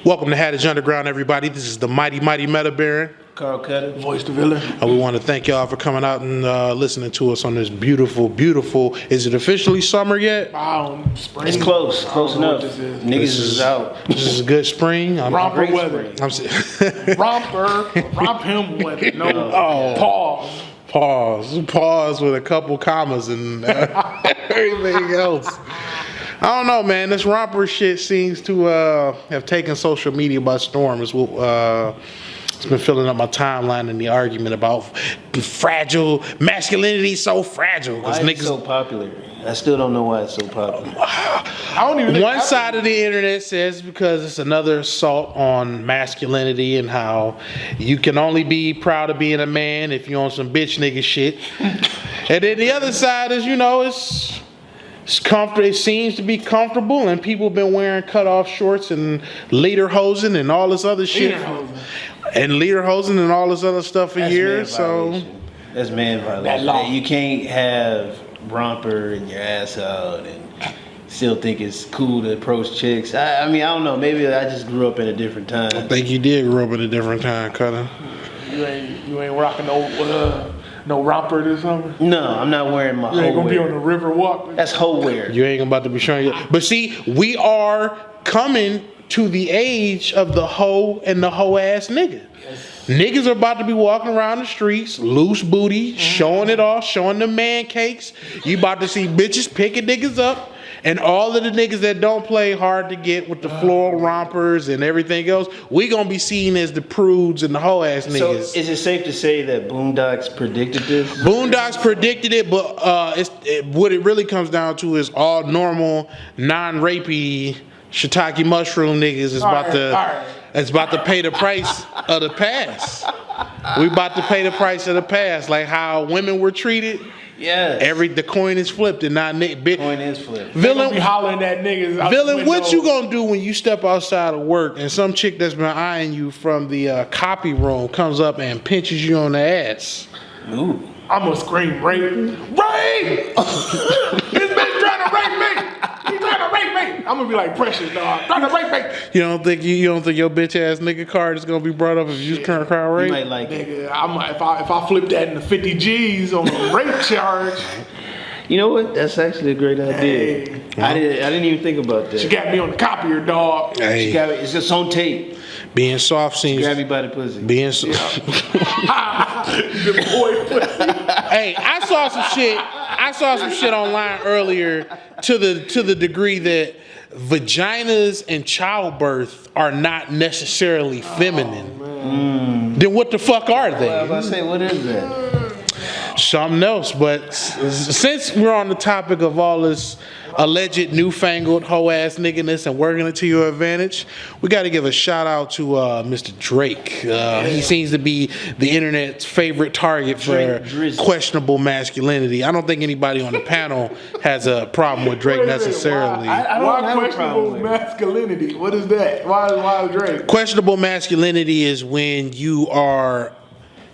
Welcome to HattageUnderground, everybody. This is the mighty METABaron. Karl Kutta and VOICEtheVillain. We want to thank y'all for coming out and listening to us on this beautiful, is it officially summer yet? Spring. It's close enough. Niggas is out. This is a good spring. Romper weather. Romp him weather. No, Pause with a couple commas and everything else. I don't know, man. This romper shit seems to have taken social media by storm. It's been filling up my timeline in the argument about fragile masculinity. So fragile. Why is it so popular? I still don't know why it's so popular. I don't even. One side of the internet says because it's another assault on masculinity and how you can only be proud of being a man if you're on some bitch nigga shit. And then the other side is, it's comfortable. It seems to be comfortable, and people have been wearing cutoff shorts and lederhosen and all this other shit, lederhosen and all this other stuff for years. So that's man violation. You can't have romper and your ass out and still think it's cool to approach chicks. I mean, I don't know. Maybe I just grew up in a different time. I think you did grow up in a different time, Cutter. You ain't rocking no romper this summer? No, I'm not wearing my You ain't gonna be on the river walk? That's hoe wear. You ain't about to be showing you. But see, we are coming to the age of the hoe and the hoe ass nigga. Yes. Niggas are about to be walking around the streets, loose booty, showing it off, showing the man cakes. You about to see bitches picking niggas up. And all of the niggas that don't play hard to get with the floral rompers and everything else, we gonna be seen as the prudes and the hoe ass niggas. So is it safe to say that Boondocks predicted this? Boondocks predicted it, but what it really comes down to is all normal, non-rapey shiitake mushroom niggas is it's about to pay the price of the past. We about to pay the price of the past, like how women were treated. Yeah. The coin is flipped and not coin is flipped. Villain, be hollering at niggas. Villain, what you gonna do when you step outside of work and some chick that's been eyeing you from the copy room comes up and pinches you on the ass? Ooh. I'm gonna scream, rape! Rape! This bitch trying to rape me! He's trying to rape me! I'm gonna be like, Precious, dog. Trying to rape me! You don't think your bitch ass nigga card is gonna be brought up if you just turn crowd rape? You might like nigga, if I flip that into 50 G's on a rape charge. You know what? That's actually a great idea. Hey. I didn't even think about that. She got me on the copier, dog. Hey. She got me. It's just on tape. Being soft seems. Grab me by the pussy. Being so. Good boy pussy. Hey, I saw some shit online earlier to the degree that vaginas and childbirth are not necessarily feminine. Then what the fuck are they? I was about to say, what is that? Something else. But since we're on the topic of all this alleged newfangled hoe ass nigginess and working it to your advantage, we got to give a shout out to Mr. Drake. He seems to be the internet's favorite target for questionable masculinity. I don't think anybody on the panel has a problem with Drake necessarily. Why questionable masculinity? What is that? Why Drake? Questionable masculinity is when you are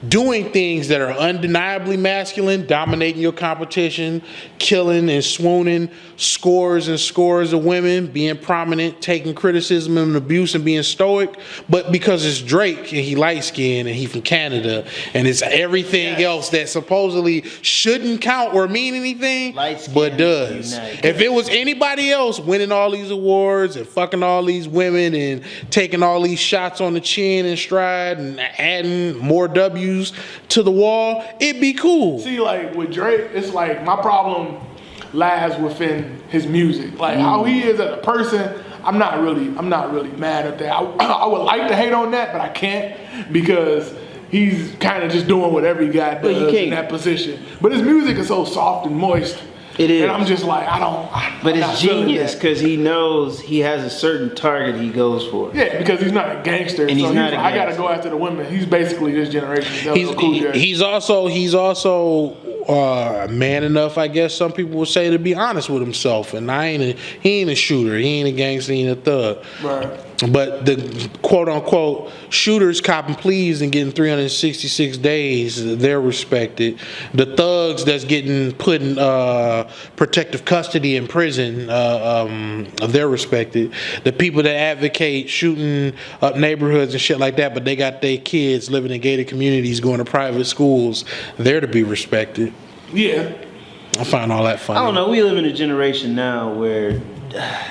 doing things that are undeniably masculine, dominating your competition, killing and swooning scores and scores of women, being prominent, taking criticism and abuse and being stoic, but because it's Drake and he light-skinned and he from Canada and it's everything else that supposedly shouldn't count or mean anything, but does. If it was anybody else winning all these awards and fucking all these women and taking all these shots on the chin and stride and adding more W's to the wall, it'd be cool. See, like with Drake, it's like my problem lies within his music. Like how he is as a person, I'm not really mad at that. I would like to hate on that, but I can't because he's kind of just doing what every guy does in that position. But his music is so soft and moist. It is. And I'm just like, But it's genius because he knows he has a certain target he goes for. Yeah, because he's not a gangster. And so he's not I gotta go after the women. He's basically this generation. He's also man enough, I guess some people would say, to be honest with himself. And he ain't a shooter, he ain't a gangster, he ain't a thug. Right. But the quote unquote shooters copping pleas and getting 366 days, they're respected. The thugs that's getting put in protective custody in prison, they're respected. The people that advocate shooting up neighborhoods and shit like that, but they got their kids living in gated communities, going to private schools, they're to be respected. Yeah. I find all that funny. I don't know. We live in a generation now where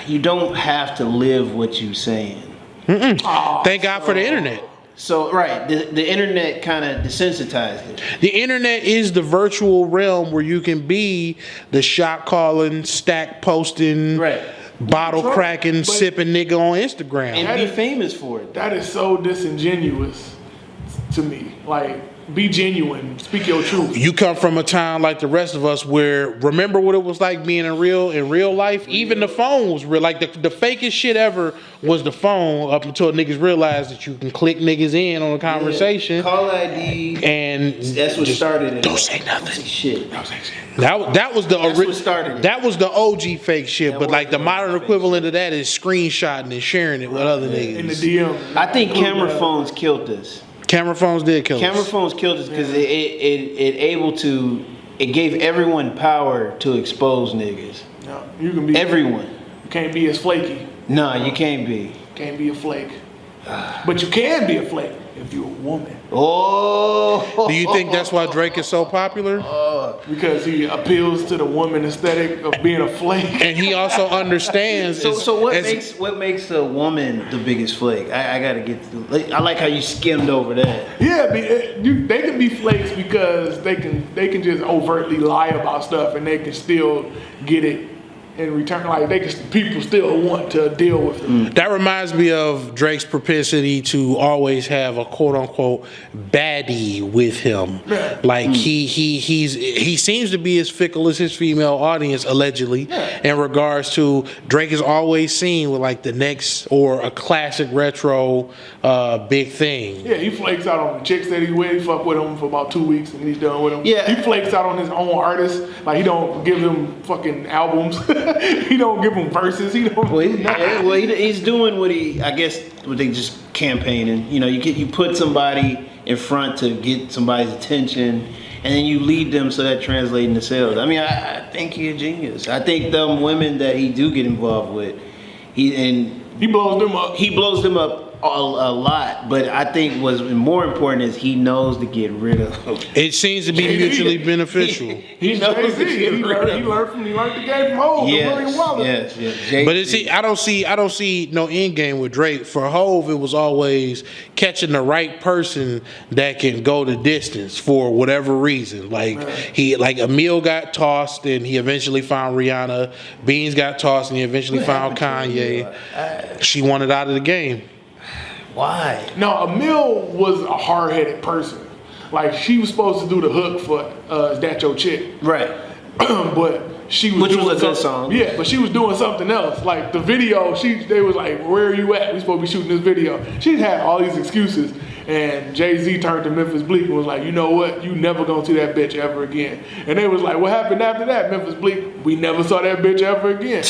you don't have to live what you're saying. Thank God for the internet. So, right, the internet kind of desensitized it. The internet is the virtual realm where you can be the shot calling, stack posting, Right. bottle cracking, sipping nigga on Instagram. And be famous for it. That is so disingenuous to me. Like, be genuine. Speak your truth. You come from a town like the rest of us where, remember what it was like being in real life? Even the phone was real. Like the fakest shit ever was the phone, up until niggas realized that you can click niggas in on a conversation. Yeah. Call ID. And that's what started it. Don't say nothing. Shit. That was the what started it. That was the OG fake shit. That But was like the the modern OG equivalent of that is screenshotting and sharing it with other niggas. In the DM. I think camera phones killed us. Camera phones did kill us. Camera phones killed us because it gave everyone power to expose niggas. No, you can be Everyone. You can't be as flaky. No, you can't be. Can't be a flake. But you can be a flake if you're a woman. Oh. Do you think that's why Drake is so popular? Because he appeals to the woman aesthetic of being a flake. And he also understands. So what makes a woman the biggest flake? I gotta get to. I like how you skimmed over that. Yeah, they can be flakes because they can just overtly lie about stuff and they can still get it in return. Like people still want to deal with them. That reminds me of Drake's propensity to always have a quote unquote baddie with him. Yeah. Like he seems to be as fickle as his female audience, allegedly, in regards to Drake is always seen with like the next or a classic retro big thing. Yeah, he flakes out on the chicks that he's with. He fuck with them for about 2 weeks and he's done with them. Yeah. He flakes out on his own artists. Like he don't give them fucking albums. He don't give them verses. He don't. He's doing what they just campaigning. You know, you put somebody in front to get somebody's attention, and then you lead them so that translates into sales. I mean, I think he's a genius. I think the women that he do get involved with, he blows them up. He blows them up a lot, but I think what's more important is he knows to get rid of them. It seems to be mutually beneficial. He knows Jay-Z. He learned the game from Hov. Yes. But I don't see no end game with Drake. For Hov, it was always catching the right person that can go the distance for whatever reason. Like Emil got tossed and he eventually found Rihanna. Beans got tossed and he eventually found Kanye. She wanted out of the game. Why? No, Emil was a hard-headed person. Like she was supposed to do the hook for Is That Your Chick? Right. But she was Which was a good song. Yeah, but she was doing something else. Like the video, they was like, "Where are you at? We supposed to be shooting this video." She had all these excuses, and Jay-Z turned to Memphis Bleak and was like, "You know what? You never gonna see that bitch ever again." And they was like, "What happened after that, Memphis Bleak? We never saw that bitch ever again."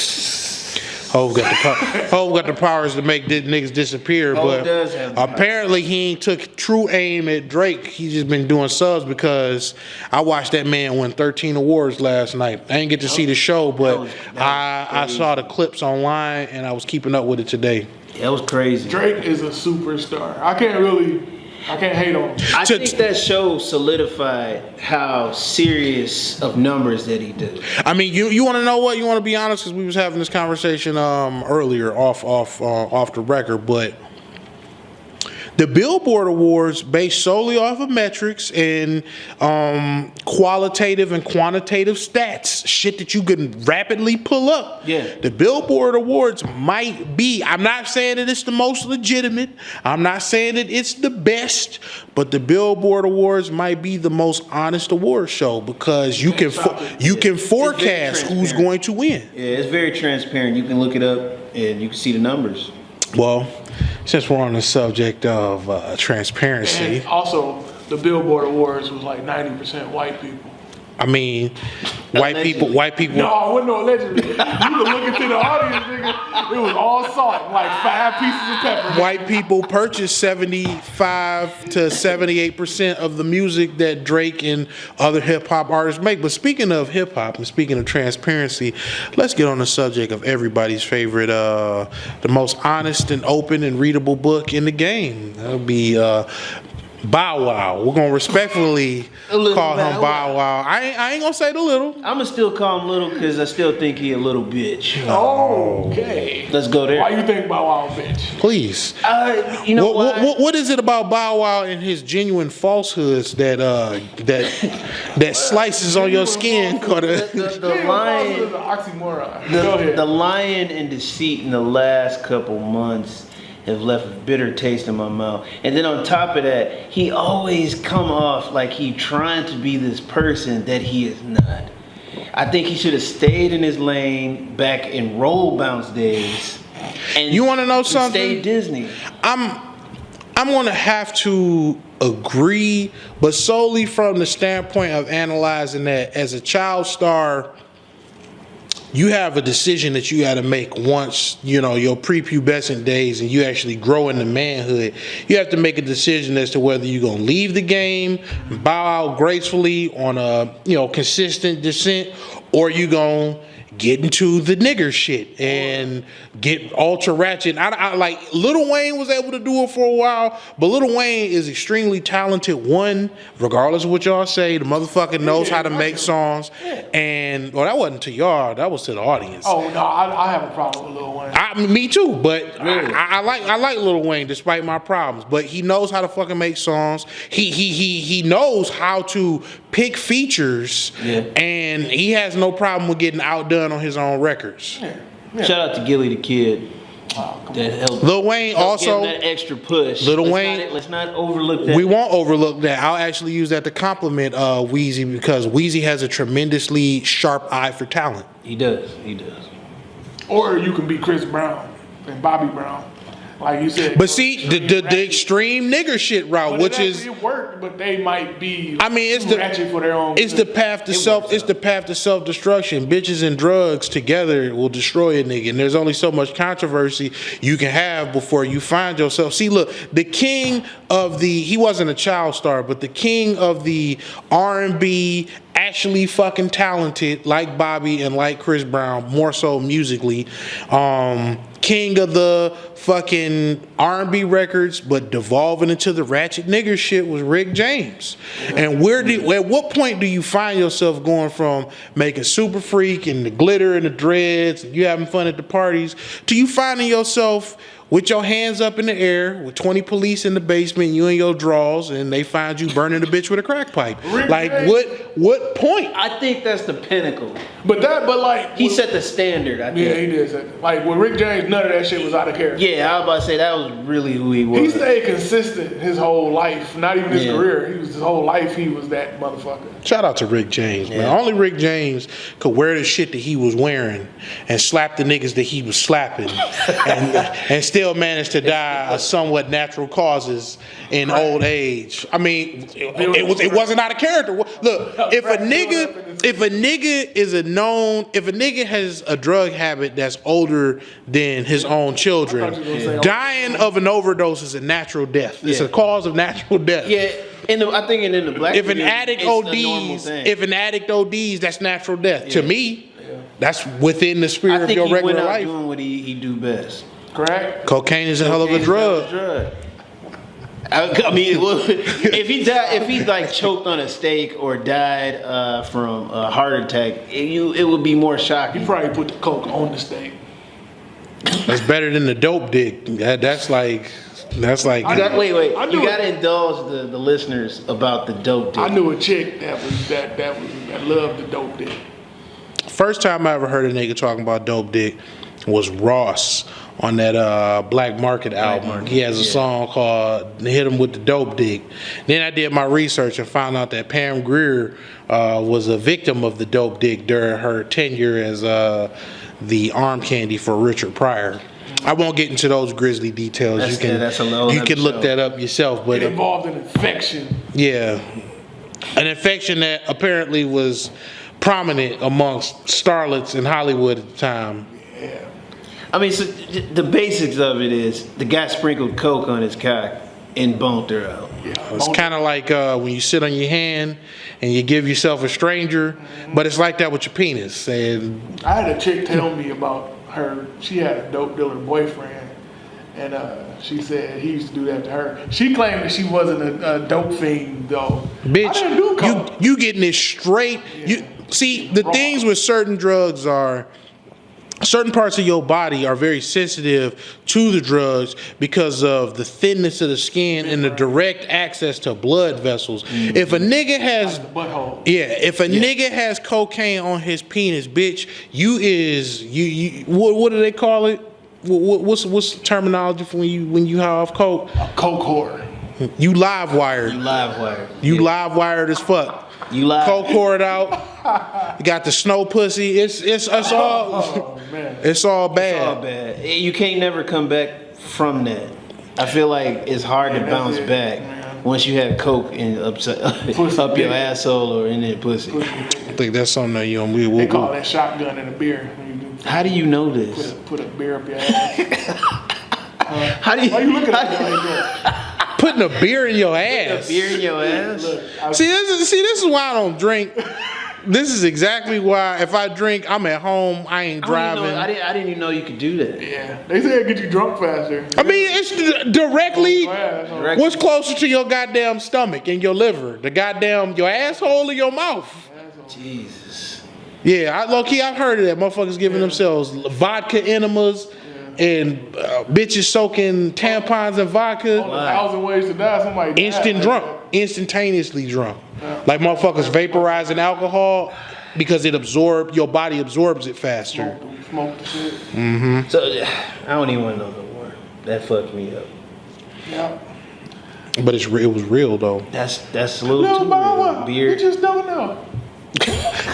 Hov got the powers to make niggas disappear, but apparently he ain't took true aim at Drake. He's just been doing subs because I watched that man win 13 awards last night. I didn't get to see the show, but I saw the clips online and I was keeping up with it today. That was crazy. Drake is a superstar. I can't hate on him. I think that show solidified how serious of numbers that he did. I mean, you want to know what? You want to be honest, because we was having this conversation earlier off the record, but the Billboard Awards, based solely off of metrics and qualitative and quantitative stats, shit that you can rapidly pull up. Yeah. The Billboard Awards might be, I'm not saying that it's the most legitimate, I'm not saying that it's the best, but the Billboard Awards might be the most honest award show because you can forecast who's going to win. Yeah, it's very transparent. You can look it up and you can see the numbers. Well, since we're on the subject of transparency. And also, the Billboard Awards was like 90% white people. I mean, white people. No, I wasn't no allegedly. You can look into the audience, nigga. It was all salt, like 5 pieces of pepper. White people purchase 75 to 78% of the music that Drake and other hip hop artists make. But speaking of hip hop and speaking of transparency, let's get on the subject of everybody's favorite, the most honest and open and readable book in the game. That'll be Bow Wow. We're gonna respectfully call him Bow Wow. I ain't gonna say the little. I'ma still call him little because I still think he a little bitch. Okay. Let's go there. Why you think Bow Wow, bitch? Please. You know what is it about Bow Wow and his genuine falsehoods that that slices on your skin? The lion is an oxymoron. Go ahead. The lying and deceit in the last couple months have left a bitter taste in my mouth. And then on top of that, he always come off like he trying to be this person that he is not. I think he should have stayed in his lane back in roll bounce days. And you want to know something? Stay Disney. I'm going to have to agree, but solely from the standpoint of analyzing that as a child star, you have a decision that you got to make once, you know, your prepubescent days and you actually grow into manhood. You have to make a decision as to whether you're going to leave the game, bow out gracefully on a, you know, consistent descent, or you going to get into the nigger shit and get ultra ratchet. I like Lil Wayne was able to do it for a while, but Lil Wayne is extremely talented. One, regardless of what y'all say, the motherfucker knows how to make songs. And well, that wasn't to y'all, that was to the audience. Oh no, I have a problem with Lil Wayne. Me too, but really? I like Lil Wayne despite my problems. But he knows how to fucking make songs. He knows how to pick features, and he has no problem with getting outdone on his own records. Shout out to Gilly the Kid. That helped. Lil Wayne also give that extra push. Let's not overlook that. We won't overlook that. I'll actually use that to compliment Weezy, because Weezy has a tremendously sharp eye for talent. He does. Or you can be Chris Brown and Bobby Brown, like you said. But see, the extreme nigger shit route, which is it worked, but they might be. I mean, it's ratchet for their own. It's the path to self destruction. Bitches and drugs together will destroy a nigga, and there's only so much controversy you can have before you find yourself. See, look, the king of he wasn't a child star, but the king of the R&B, actually fucking talented, like Bobby and like Chris Brown, more so musically. King of the fucking R&B records, but devolving into the ratchet nigger shit was Rick James. And at what point do you find yourself going from making Super Freak and the glitter and the dreads and you having fun at the parties to you finding yourself with your hands up in the air with 20 police in the basement, you in your drawers, and they find you burning the bitch with a crack pipe? Like, what point? I think that's the pinnacle. But like he set the standard. I think. Yeah, he did. Like with Rick James, none of that shit was out of character. Yeah, I was about to say that was really who he was. He stayed consistent his whole life. Not even his career. His whole life. He was that motherfucker. Shout out to Rick James, man. Only Rick James could wear the shit that he was wearing and slap the niggas that he was slapping, and still managed to die of somewhat natural causes in old age. I mean, it wasn't out of character. Look, if a nigga has a drug habit that's older than his own children, dying of an overdose is a natural death. It's a cause of natural death. Yeah. I think in the black if an addict ODs, that's natural death. To me, that's within the spirit of your regular life. I think he went out doing what he do best. Correct. Cocaine is a hell of a drug. I mean, if he like choked on a steak or died from a heart attack, it would be more shocking. He probably put the coke on the steak. That's better than the dope dick. That's like. Wait. You gotta indulge the listeners about the dope dick. I knew a chick that loved the dope dick. First time I ever heard a nigga talking about dope dick was Ross on that Black Market album. He has a song called "Hit 'Em with the Dope Dick." Then I did my research and found out that Pam Grier was a victim of the dope dick during her tenure as the arm candy for Richard Pryor. I won't get into those grisly details. You can look that up yourself. But it involved an infection. Yeah. An infection that apparently was prominent amongst starlets in Hollywood at the time. Yeah. I mean, so the basics of it is the guy sprinkled coke on his cock and boned her out. It's kind of like when you sit on your hand and you give yourself a stranger, but it's like that with your penis. And I had a chick tell me about her. She had a dope dealer boyfriend, and she said he used to do that to her. She claimed that she wasn't a dope fiend though. bitch, I didn't do coke. you getting it straight. Yeah. You see, the things with certain drugs are certain parts of your body are very sensitive to the drugs because of the thinness of the skin and the direct access to blood vessels. If a nigga has Like the butthole. if a nigga has cocaine on his penis, bitch, you what do they call it? What's the terminology for when you high off coke? A coke whore. You live wired. You live wire. You live wired as fuck. You live. Coke poured out. You got the snow pussy. It's all. Oh man. It's all bad. It's all bad. You can't never come back from that. I feel like it's hard to that's bounce it, back man. once you have coke in up your asshole or in that pussy. I think that's something that They call that shotgun in a beer. When you do How do you know this? put a beer up your ass. How do you? Why you looking at how me do you- like that? Putting a beer in your A ass. beer in your ass? Look, I, See, this is why I don't drink. This is exactly why if I drink, I'm at home. I ain't driving. I didn't even know you could do that. yeah, they say it get you drunk faster. I mean, it's directly. Yeah, What's closer to your goddamn stomach and your liver? The goddamn your asshole or your mouth? Jesus. Yeah, low-key, I've heard of that. Motherfuckers giving themselves vodka enemas and bitches soaking tampons in vodka. On 1,000 ways to die, somebody died. Instant drunk. Instantaneously drunk. Like motherfuckers vaporizing alcohol because your body absorbs it faster. Smoke the shit. So I don't even want to know no more. That fucked me up. Yeah. But it was real though. That's a little No, too Mama, real. you Beer. just don't know.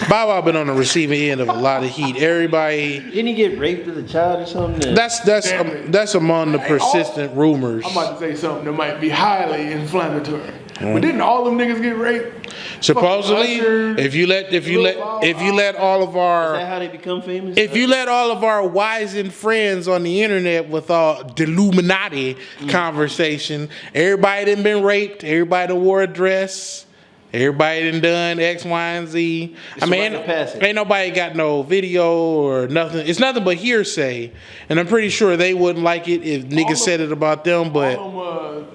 Bow Wow been on the receiving end of a lot of heat. Everybody. Didn't he get raped as a child or something? That's among the persistent rumors. I'm about to say something that might be highly inflammatory. But didn't all them niggas get raped? Supposedly, Usher, if you let all of Is that our how they become famous? if you let all of our wizened friends on the internet with all the Illuminati conversation, everybody done been raped, everybody done wore a dress, everybody done X, Y, and Z. It's I mean, a rite of passage. ain't nobody got no video or nothing. It's nothing but hearsay, and I'm pretty sure they wouldn't like it if niggas said it about them. But All them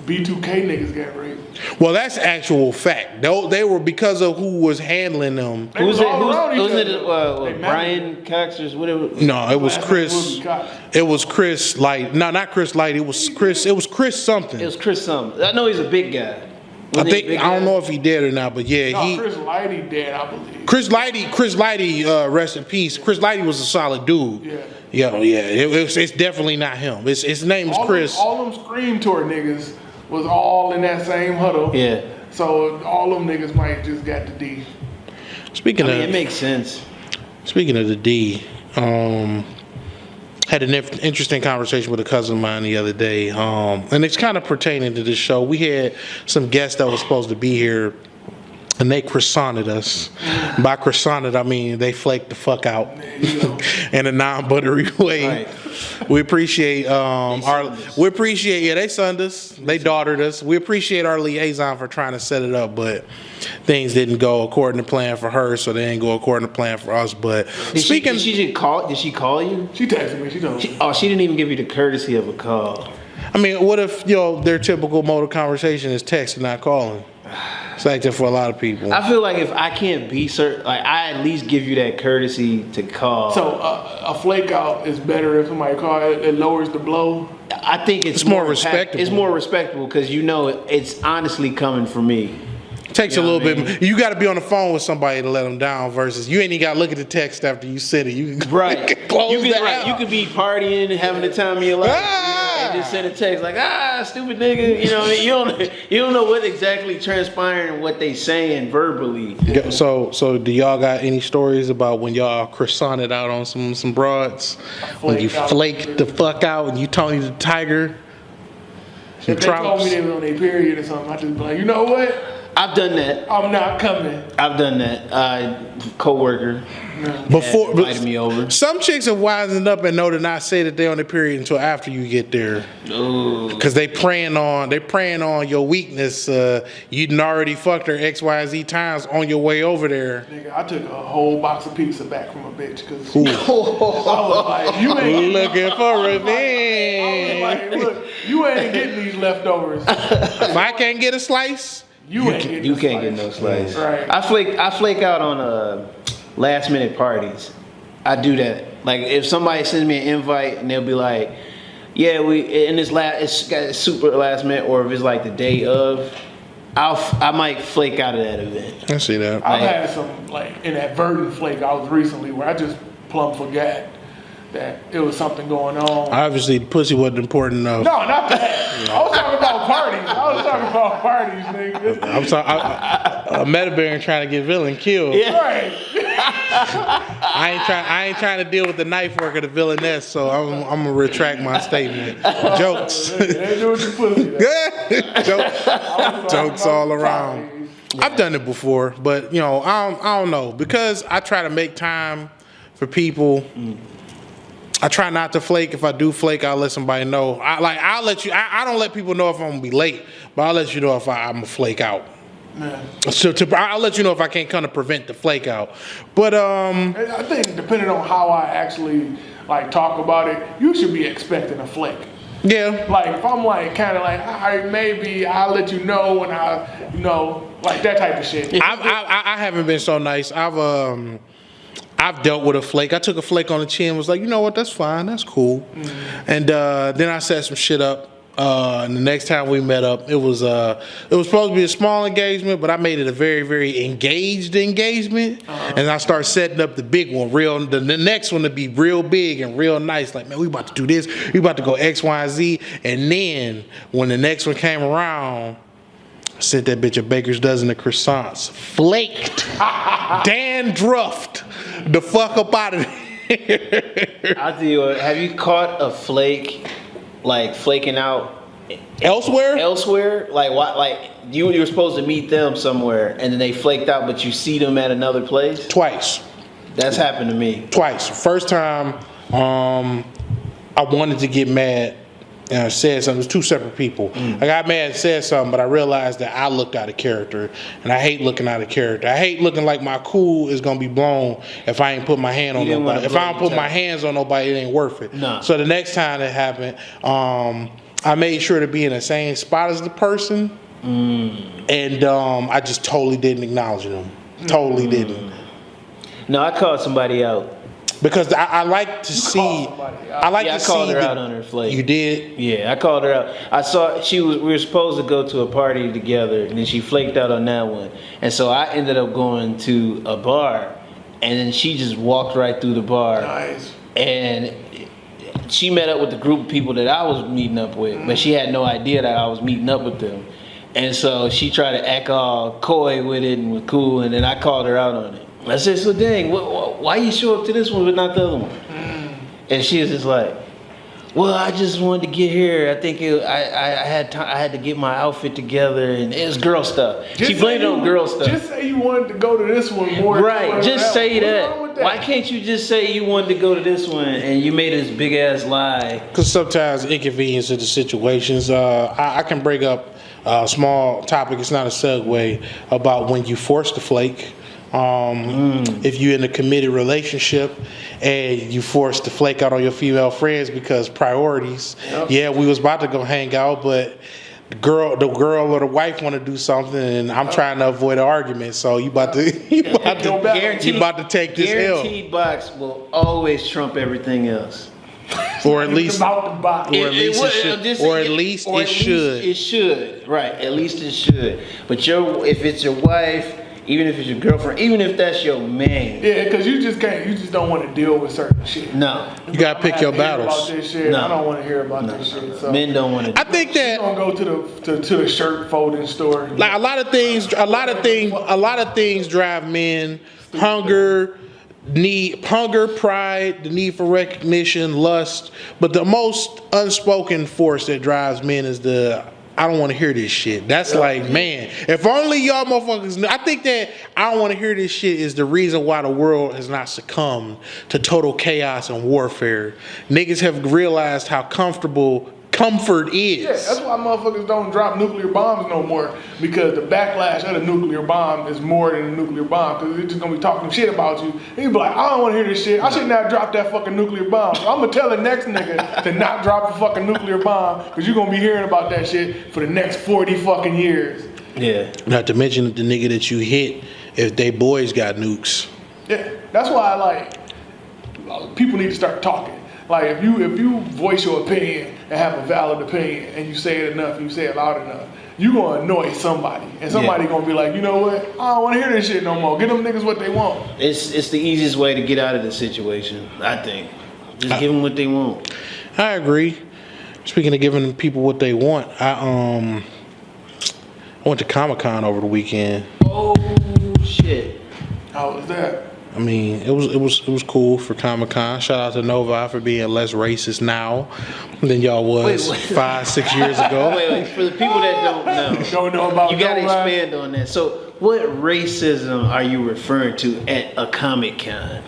B2K niggas got raped. well, that's actual fact. They were because of who was handling them. They Who's was it? all around each Who's it? other. They Brian Cox or whatever. No, it was Last name Chris. Wilkie Cox. It was Chris Light. No, not Chris Light. It was Chris. It was Chris something. It was Chris something. I know he's a big guy. I think I don't know if he dead or not, but yeah, No, Chris Lighty dead, I believe. Chris Lighty, rest in peace. Chris Lighty was a solid dude. Yeah. It's definitely not him. His name is Chris. All them Scream Tour niggas was all in that same huddle. Yeah. So all them niggas might just got the D. Speaking It of makes sense. speaking of the D, had an interesting conversation with a cousin of mine the other day, and it's kind of pertaining to this show. We had some guests that was supposed to be here, and they croissanted us. By croissanted, I mean they flaked the fuck out in a non-buttery way. Right. We appreciate they sunned us, they daughtered us. We appreciate our liaison for trying to set it up, but things didn't go according to plan for her, so they didn't go according to plan for us. But Did she call you? She texted me. She told me. She didn't even give you the courtesy of a call. I mean, what if their typical mode of conversation is text and not calling? It's like that for a lot of people. I feel like if I can't be certain, like I at least give you that courtesy to call. So a flake out is better if somebody call it. It lowers the blow. I think it's more respectable. It's more respectable because it's honestly coming from me. Takes You a know little what I bit. You got to be on the phone with somebody to let them down. Versus you ain't even got to look at the text after you send it. You can Right. close You that could, out. you could be partying and having the time of your life. And just send a text like, stupid nigga. You know what I mean? You don't know what exactly transpiring and what they saying verbally. Yeah, so do y'all got any stories about when y'all croissanted out on some broads? When you flaked the fuck out and you Tony the Tiger? If they told me they was on their period or something, I just be like, you know what? I've done that. I'm not coming. I've done that. Coworker Before invited me over. Some chicks have wisened up and know to not say that they're on the period until after you get there. Ooh. Because they preying on your weakness. You done already fucked her XYZ times on your way over there. Nigga, I took a whole box of pizza back from a bitch because Ooh. I was like, you ain't Looking for I was revenge. like, look, you ain't getting these leftovers. If I can't get a slice, You ain't getting You this can't get slice. no slice. Right. I flake out on last minute parties. I do that. Like if somebody sends me an invite and they'll be like, "Yeah, it's got super last minute," or if it's like the day of, I might flake out of that event. I see that. I've had some like inadvertent flake out recently where I just plumb forgot that it was something going on. Obviously, the pussy wasn't important enough. No, not that. I was talking about parties, nigga. I'm sorry. METABaron trying to get villain killed. Yeah. Right. I ain't trying to deal with the knife work of the villainess, so I'm gonna retract my statement. Jokes. They do with your pussy. Jokes all around. I've done it before, but I don't know, because I try to make time for people. I try not to flake. If I do flake, I'll let somebody know. I'll let you. I don't let people know if I'm gonna be late, but I'll let you know if I'm gonna flake out. Man. So I'll let you know if I can't come to prevent the flake out. But I think depending on how I actually like talk about it, you should be expecting a flake. yeah, Like if I'm like kind of like, all right, maybe I'll let you know when like that type of shit. I haven't been so nice. I've dealt with a flake. I took a flake on the chin. Was like, you know what? That's fine. That's cool. Mm-hmm. And then I set some shit up. And the next time we met up, it was supposed to be a small engagement, but I made it a very, very engaged engagement. And I started setting up the big one, the next one to be real big and real nice. Like, man, we about to do this. We about to go X, Y, and Z. And then when the next one came around, I sent that bitch a baker's dozen of croissants, flaked, dandruffed the fuck up out of there. I'll tell you what, have you caught a flake, like flaking out Elsewhere? Like what? Like you were supposed to meet them somewhere, and then they flaked out, but you see them at another place. Twice. That's happened to me. Twice. First time, I wanted to get mad and I said something. It was two separate people. I got mad and said something, but I realized that I looked out of character, and I hate looking out of character. I hate looking like my cool is gonna be blown if I ain't put my hand on nobody. If I don't put my hands on nobody, it ain't worth it. No. So the next time it happened, I made sure to be in the same spot as the person, and I just totally didn't acknowledge them. Totally didn't. No, I called somebody out. Because I like to see. I like to see. I called her out on her flake. You did? Yeah, I called her out. I saw we were supposed to go to a party together, and then she flaked out on that one. And so I ended up going to a bar, and then she just walked right through the bar. Nice. And she met up with the group of people that I was meeting up with, but she had no idea that I was meeting up with them. And so she tried to act all coy with it and was cool, and then I called her out on it. I said, so dang, why you show up to this one but not the other one? And she was just like, well, I just wanted to get here. I think I had to get my outfit together, and it was girl stuff. She blamed it on girl stuff. Just say you wanted to go to this one more. Right, just say What's wrong with that. Why can't you just say you wanted to go to this one and you made this big ass lie? Because sometimes inconvenience of the situations. I can bring up a small topic. It's not a segue about when you force the flake. If you're in a committed relationship and you forced to flake out on your female friends because priorities. Yep. Yeah, we was about to go hang out, but the girl or the wife want to do something, and I'm trying to avoid an argument. So you about to take this L. Guaranteed box will always trump everything else. Or at least, it should. It should, right? At least it should. But if it's your wife, even if it's your girlfriend, even if that's your man. Yeah, because you just don't want to deal with certain shit. No. You gotta pick your battles. About this shit. No. I don't want to hear about this shit. So men don't want to. I think that don't go to the shirt folding store. Like a lot of things drive men: hunger, pride, the need for recognition, lust. But the most unspoken force that drives men is the I don't want to hear this shit. That's like, man, if only y'all motherfuckers knew. I think that I don't want to hear this shit is the reason why the world has not succumbed to total chaos and warfare. Niggas have realized how comfort is. Yeah, that's why motherfuckers don't drop nuclear bombs no more, because the backlash of the nuclear bomb is more than the nuclear bomb, because they're just gonna be talking shit about you. And you be like, I don't want to hear this shit. I should not drop that fucking nuclear bomb. So I'm gonna tell the next nigga to not drop the fucking nuclear bomb, because you're gonna be hearing about that shit for the next 40 fucking years. Yeah. Not to mention the nigga that you hit if they boys got nukes. Yeah, that's why people need to start talking. Like if you voice your opinion and have a valid opinion and you say it enough, you say it loud enough, you gonna annoy somebody, and somebody gonna be like, you know what? I don't want to hear this shit no more. Get them niggas what they want. It's the easiest way to get out of the situation, I think. Just give them what they want. I agree. Speaking of giving people what they want, I went to Comicon over the weekend. Oh shit! How was that? I mean, it was cool for Comicon. Shout out to Novi for being less racist now than y'all was 5-6 years ago. Wait. For the people that don't know about you gotta Novi. expand on that. So, what racism are you referring to at a Comic-Con?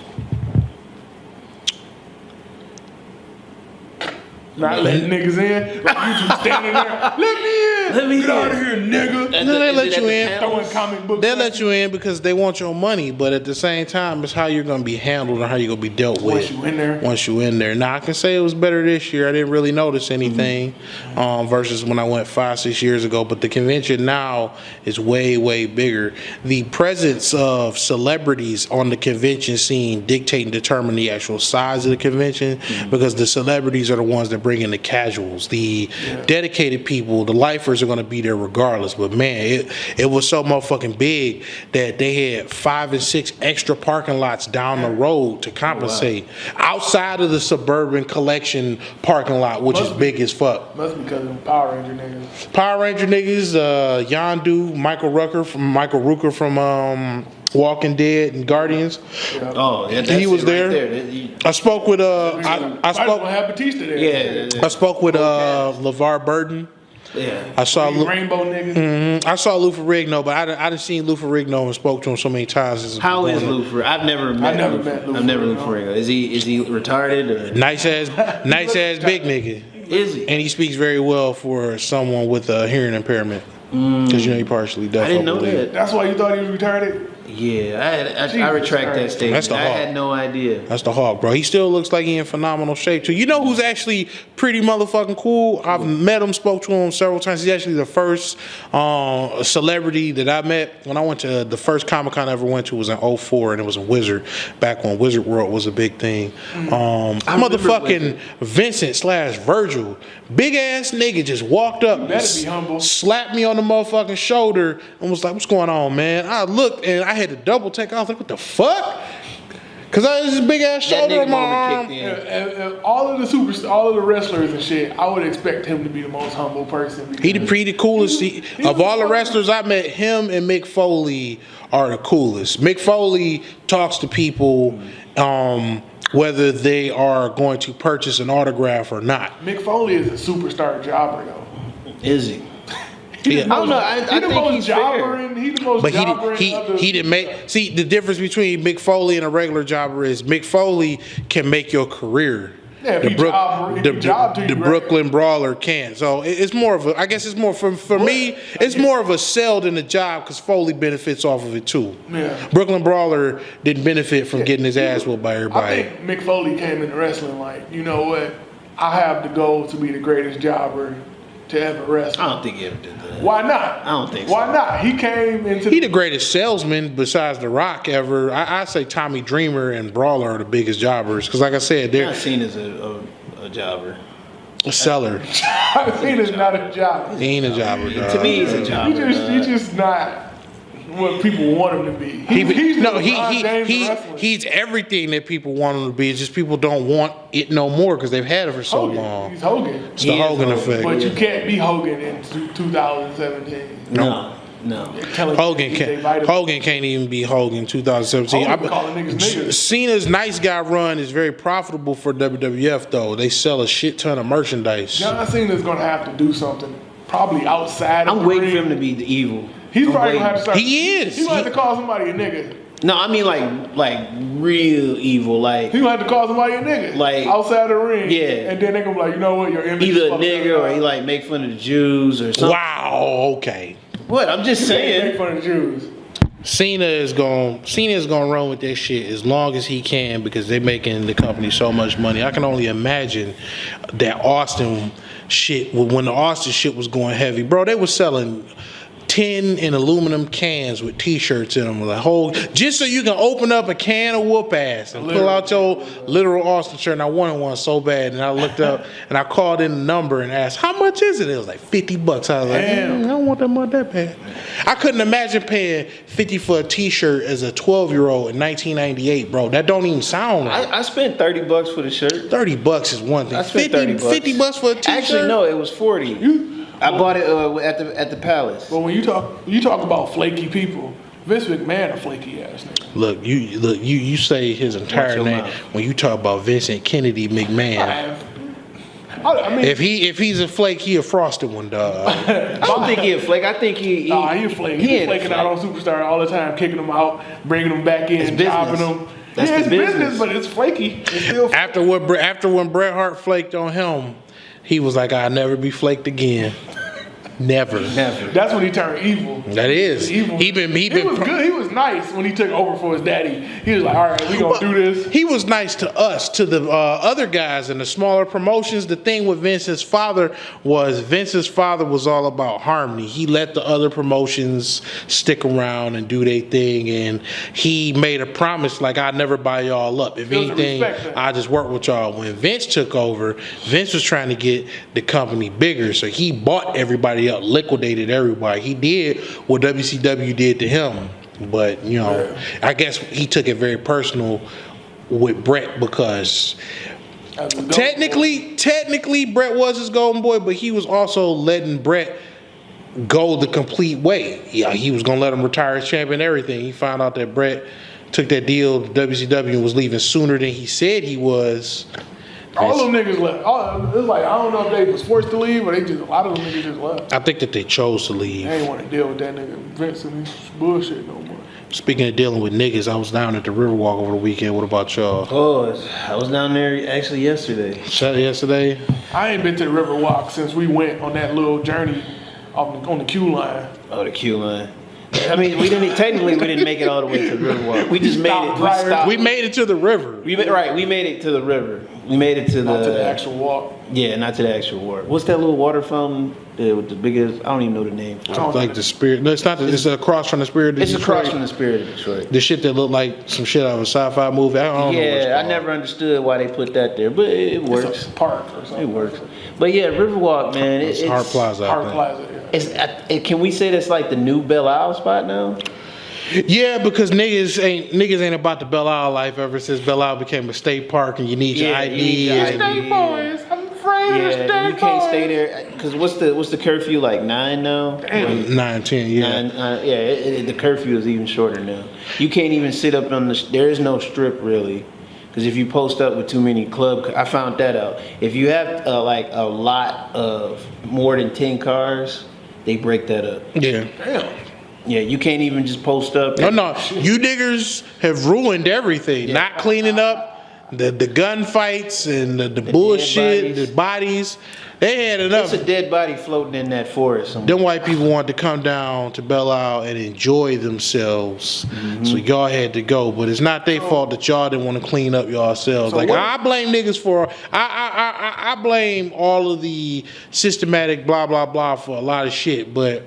Not letting niggas in. Like you just standing there. Let me in. Get out of here, nigga. No, they let you in. Throwing comic books. They let you in because they want your money, but at the same time, it's how you're going to be handled and how you're going to be dealt with. Once you in there. Now, I can say it was better this year. I didn't really notice anything versus when I went 5-6 years ago, but the convention now is way, way bigger. The presence of celebrities on the convention scene dictate and determine the actual size of the convention because the celebrities are the ones that bring in the casuals. The dedicated people, the lifers are going to be there regardless. But man, it was so motherfucking big that they had 5 and 6 extra parking lots down the road to compensate outside of the Suburban Collection parking lot, which is big as fuck. Must be because of Power Ranger niggas. Power Ranger niggas, Yondu, Michael Rooker from Walking Dead and Guardians. Yeah. Oh, yeah, he was there. I spoke with I spoke. Have Batista there. Yeah. I spoke with LeVar Burton. Yeah. I saw Rainbow niggas. I saw Lou Ferrigno, but I done seen Lou Ferrigno and spoke to him so many times. How is Lou Ferrigno? I've never met Lou. I've never met Lou Ferrigno. Is he retarded or nice ass big nigga? Is he? And he speaks very well for someone with a hearing impairment. Because you know he partially deaf. I didn't know that. That's why you thought he was retarded? Yeah, I retract that statement. That's the Hawk. I had no idea. That's the Hawk, bro. He still looks like he in phenomenal shape too. You know who's actually pretty motherfucking cool? I've met him, spoke to him several times. He's actually the first celebrity that I met when I went to the first Comic-Con I ever went to was in 2004, and it was in Wizard, back when Wizard World was a big thing. Motherfucking Vincent/Virgil, big ass nigga just walked up, better be humble. slapped me on the motherfucking shoulder, and was like, "What's going on, man?" I looked and I had to double take. I was like, "What the fuck?" Cause I had this big ass shoulder on my arm. And all of the wrestlers and shit, I would expect him to be the most humble person. He the pretty coolest. Of all the wrestlers I met, him and Mick Foley are the coolest. Mick Foley talks to people whether they are going to purchase an autograph or not. Mick Foley is a superstar jobber, though. Is he? Yeah. I don't know. I think he's fair. He's the most But jobbering. he didn't make. See, the difference between Mick Foley and a regular jobber is Mick Foley can make your career. Yeah, the Brooklyn Brawler can't. So it's more of a. I guess it's more for me. It's more of a sell than a job because Foley benefits off of it too. Yeah. Brooklyn Brawler didn't benefit from getting his ass whooped by everybody. I think Mick Foley came into wrestling like, you know what? I have the goal to be the greatest jobber to ever wrestle. I don't think he ever did that. Why not? I don't think so. Why not? He came into. He the greatest salesman besides The Rock ever. I say Tommy Dreamer and Brawler are the biggest jobbers because, like I said, they're not seen as a jobber. A seller. Cena's not a jobber. He ain't a jobber, dog. To me, he's a jobber. He's just not what people want him to be. He's everything that people want him to be. It's just people don't want it no more because they've had it for so long. He's Hogan. It's the Hogan effect. But you can't be Hogan in 2017. No. Hogan can't even be Hogan 2017. Cena's nice guy run is very profitable for WWF though. They sell a shit ton of merchandise. John Cena's gonna have to do something probably outside of I'm the waiting ring. for him to be the evil. He's I'm probably waiting. gonna have to start. He is. He's gonna have to call somebody a nigga. No, I mean like real evil, like He's gonna have to call somebody a nigga. Like- outside the ring. Yeah. And then they gonna be like, you know what, your image either is a fucked nigga up. or he like make fun of the Jews or something. Wow. Okay. What? I'm just Make saying. fun of the Jews. Cena is gonna run with this shit as long as he can because they're making the company so much money. I can only imagine that Austin shit when the Austin shit was going heavy, bro. They were selling tin and aluminum cans with T-shirts in them, like whole just so you can open up a can of whoop ass and pull out your literal Austin shirt. And I wanted one so bad, and I looked up and I called in the number and asked how much is it. It was like $50. I was like, Damn. I don't want that much that bad. I couldn't imagine paying $50 for a T-shirt as a 12-year-old in 1998, bro. That don't even sound right. I spent $30 for the shirt. $30 is one thing. I spent $30. $50 for a T-shirt. Actually, no, it was 40. I bought it at the Palace. But when you talk about flaky people, Vince McMahon a flaky ass nigga. Look, you say his entire Watch your name mouth. when you talk about Vincent Kennedy McMahon. I mean, If he's a flake, he a frosted one, dog. I don't think he a flake. I think he nah, he a flake. He ain't a flaking out on Superstar all the time, kicking them out, bringing them back in, business. chopping them. That's yeah, the it's business. but it's flaky. It's still After when Bret Hart flaked on him, he was like, "I'll never be flaked again." Never. Never. That's when he turned evil. That is. Evil. He been He was good. He was nice when he took over for his daddy. He was like, all right, we gonna do this. He was nice to us, to the other guys in the smaller promotions. The thing with Vince's father was all about harmony. He let the other promotions stick around and do their thing, and he made a promise like, I'd never buy y'all up. If There was a anything, respect there. I just work with y'all. When Vince took over, Vince was trying to get the company bigger, so he bought everybody up, liquidated everybody. He did what WCW did to him. But, you know, I guess he took it very personal with Bret because technically Bret was his golden boy, but he was also letting Bret go the complete way. Yeah, he was gonna let him retire as champion and everything. He found out that Bret took that deal to WCW and was leaving sooner than he said he was. All them niggas left. It's like, I don't know if they was forced to leave or a lot of them niggas just left. I think that they chose to leave. I ain't want to deal with that nigga Vince and his bullshit no more. Speaking of dealing with niggas, I was down at the Riverwalk over the weekend. What about y'all? Oh, I was down there actually yesterday. Yesterday? I ain't been to the Riverwalk since we went on that little journey on the queue line. Oh, the queue line. I mean, we didn't make it all the way to the Riverwalk. We just made it. We Stopped stopped. We made it to the river. We made it to the river. We made it to Not to the actual walk. Yeah, not to the actual water. What's that little water fountain with the biggest? I don't even know the name for it. Like the spirit. No, it's not. It's across from the spirit. Of It's Detroit. across from the Spirit of Detroit. The shit that looked like some shit out of a sci-fi movie. I don't know. What it's Yeah, I called. never understood why they put that there, but it works. It's a park or something. It works. But yeah, Riverwalk, man. It's Hart Plaza. I Park think. Plaza, yeah. Can we say that's like the new Belle Isle spot now? Yeah, because niggas ain't about the Belle Isle life ever since Belle Isle became a state park and you need your Yeah, ID. you need your and- ID. State boys, I'm afraid of Yeah, state you can't boys. stay there because what's the curfew like 9 now? 9, 10, yeah. 9, the curfew is even shorter now. You can't even sit up on the. There is no strip really, because if you post up with too many I found that out. If you have like a lot of more than 10 cars, they break that up. Yeah. Damn. Yeah, you can't even just post up. No, you niggers have ruined everything. Yeah. Not cleaning up the gunfights and the bullshit, bodies. the bodies. They had enough. It's a dead body floating in that forest somewhere. Them white people wanted to come down to Belle Isle and enjoy themselves, so y'all had to go. But it's not their fault that y'all didn't want to clean up yourselves. So Like what- I blame niggas for, I blame all of the systematic blah blah blah for a lot of shit, but